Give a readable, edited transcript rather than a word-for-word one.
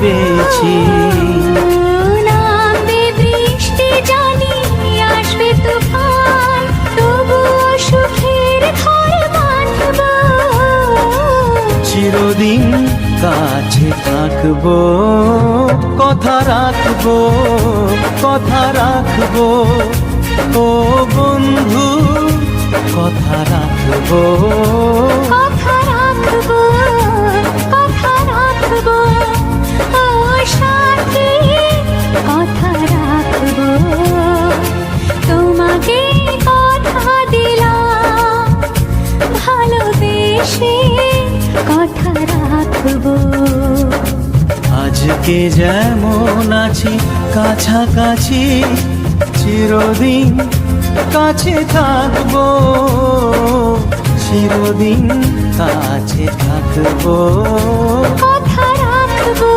পেয়েছি। নামবে বৃষ্টি জানি আসবে তুফান, তবুও সুখের ঘর বাঁধব। চিরদিন কাছে থাকবো, কথা রাখবো, কথা রাখবো, ও বন্ধু কথা রাখবো। কথা রাখবো, কথা রাখবো, ও সাথী কথা রাখবো। তোমাকে কথা দিলাম, ভালোবেসে কথা রাখবো। আজকে যেমন আছি কাছাকাছি, চিরদিন কাছে থাকবো, চিরদিন কাছে থাকবো।